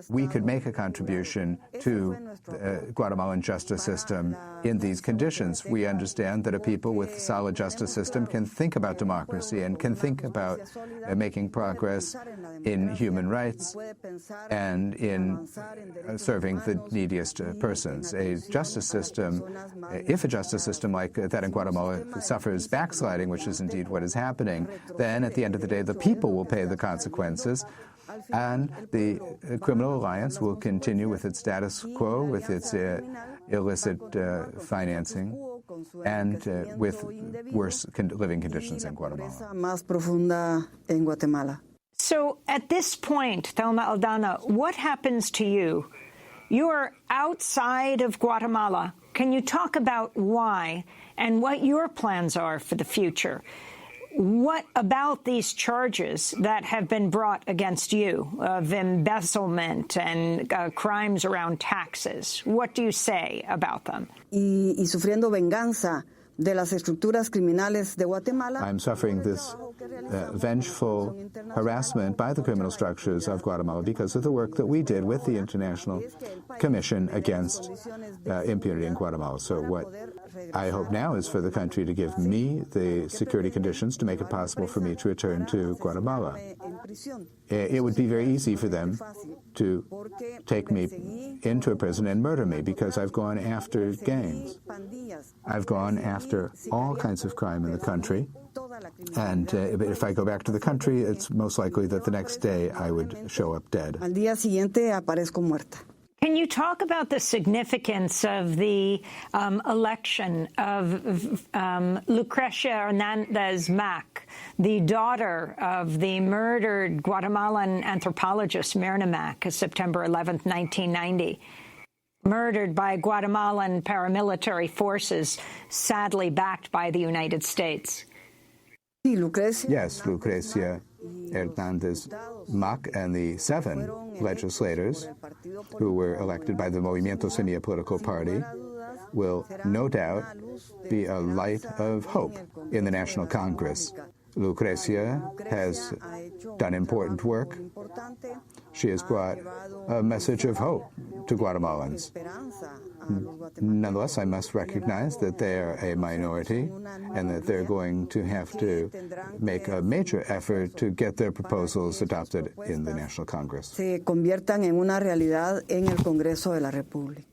we could make a contribution to the Guatemalan justice system in these conditions. We understand that a people with a solid justice system can think about democracy and can think about making progress in human rights and in serving the neediest persons. A justice system, if a justice system like that in Guatemala suffers backsliding, which is indeed what is happening, then at the end of the day, the people will pay the consequences. And the criminal alliance will continue with its status quo, with its illicit financing, and with worse living conditions in Guatemala. So at this point, Thelma Aldana, what happens to you You are outside of Guatemala. Can you talk about why and what your plans are for the future? What about these charges that have been brought against you of embezzlement and crimes around taxes? What do you say about them? Y sufriendo venganza de las estructuras criminales de Guatemala. I'm suffering this vengeful harassment by the criminal structures of Guatemala because of the work that we did with the International Commission against impunity in Guatemala. So what I hope now is for the country to give me the security conditions to make it possible for me to return to Guatemala. It would be very easy for them to take me into a prison and murder me because I've gone after gangs. I've gone after all kinds of crime in the country. And if I go back to the country, it's most likely that the next day I would show up dead. Al día siguiente aparezco muerta. Can you talk about the significance of the election of Lucrecia Hernandez Mack, the daughter of the murdered Guatemalan anthropologist Myrna Mack, September 11th, 1990? Murdered by Guatemalan paramilitary forces, sadly backed by the United States. Yes, Lucrecia Hernandez Mack and the 7 legislators who were elected by the Movimiento Semilla political party will no doubt be a light of hope in the National Congress. Lucrecia has done important work. She has brought a message of hope to Guatemalans. Nonetheless, I must recognize that they are a minority and that they're going to have to make a major effort to get their proposals adopted in the National Congress. Se conviertan en una realidad en el Congreso de la República.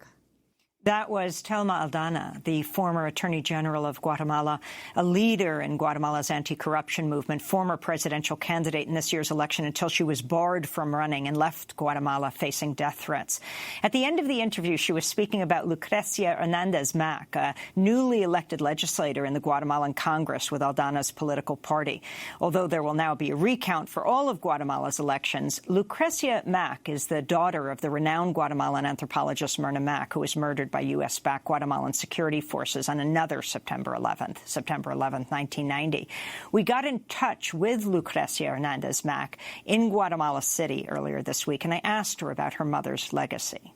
That was Telma Aldana, the former Attorney General of Guatemala, a leader in Guatemala's anti-corruption movement, former presidential candidate in this year's election until she was barred from running and left Guatemala facing death threats. At the end of the interview, she was speaking about Lucrecia Hernandez Mack, a newly elected legislator in the Guatemalan Congress with Aldana's political party. Although there will now be a recount for all of Guatemala's elections, Lucrecia Mack is the daughter of the renowned Guatemalan anthropologist Myrna Mack, who was murdered by U.S.-backed Guatemalan security forces on another September 11th, 1990. We got in touch with Lucrecia Hernandez Mack in Guatemala City earlier this week, and I asked her about her mother's legacy.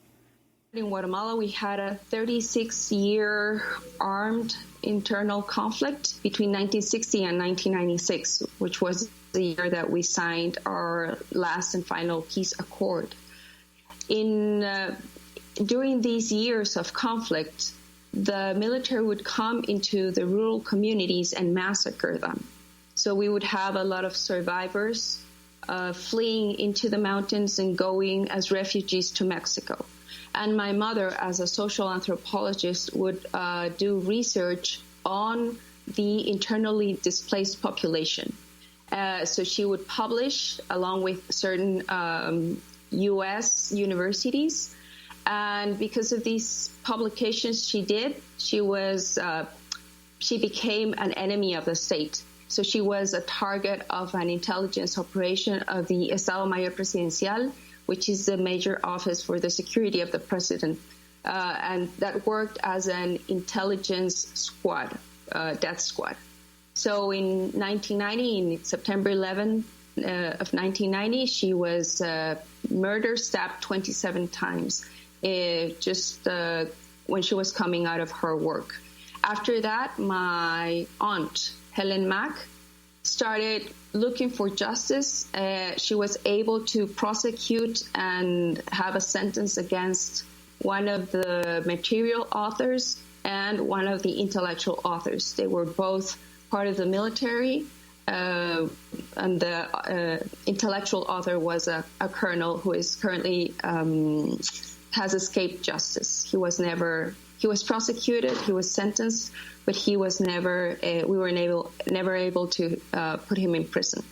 In Guatemala, we had a 36-year armed internal conflict between 1960 and 1996, which was the year that we signed our last and final peace accord. During these years of conflict, the military would come into the rural communities and massacre them. So we would have a lot of survivors fleeing into the mountains and going as refugees to Mexico. And my mother, as a social anthropologist, would do research on the internally displaced population. So she would publish along with certain U.S. universities. And because of these publications she did, she became an enemy of the state. So she was a target of an intelligence operation of the Estado Mayor Presidencial, which is the major office for the security of the president, and that worked as an intelligence squad, death squad. So in 1990, in September 11 of 1990, she was murdered, stabbed 27 times. Just when she was coming out of her work. After that, my aunt, Helen Mack, started looking for justice. She was able to prosecute and have a sentence against one of the material authors and one of the intellectual authors. They were both part of the military, and the intellectual author was a colonel who is currently has escaped justice. He was prosecuted, he was sentenced, but he was never, we were never able to put him in prison.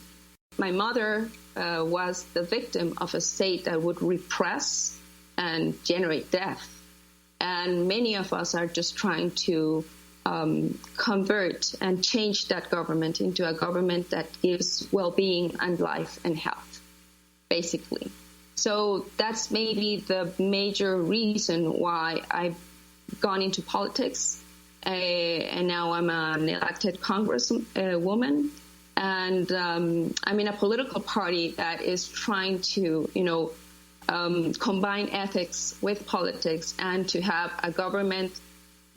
My mother was the victim of a state that would repress and generate death. And many of us are just trying to convert and change that government into a government that gives well-being and life and health, basically. So that's maybe the major reason why I've gone into politics, and now I'm an elected congresswoman, and I'm in a political party that is trying to, combine ethics with politics and to have a government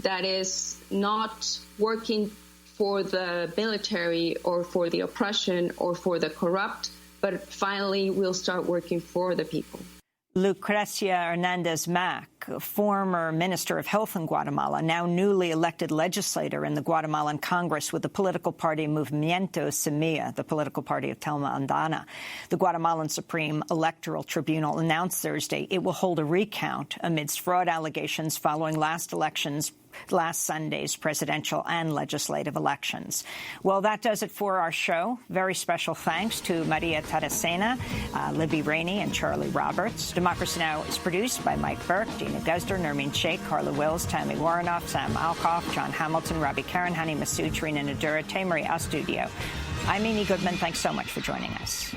that is not working for the military or for the oppression or for the corrupt, but finally will start working for the people. Lucrecia Hernandez-Mack, former Minister of Health in Guatemala, now newly elected legislator in the Guatemalan Congress with the political party Movimiento Semilla, the political party of Telma Andana. The Guatemalan Supreme Electoral Tribunal announced Thursday it will hold a recount amidst fraud allegations following last Sunday's presidential and legislative elections. Well, that does it for our show. Very special thanks to Maria Taracena, Libby Rainey, and Charlie Roberts. Democracy Now! Is produced by Mike Burke, Dina Guzder, Nermeen Sheikh, Carla Wills, Tammy Warrenoff, Sam Alcoff, John Hamilton, Robbie Karen, Hani Masood, Trina Nadura, Tamery Studio. I'm Amy Goodman. Thanks so much for joining us.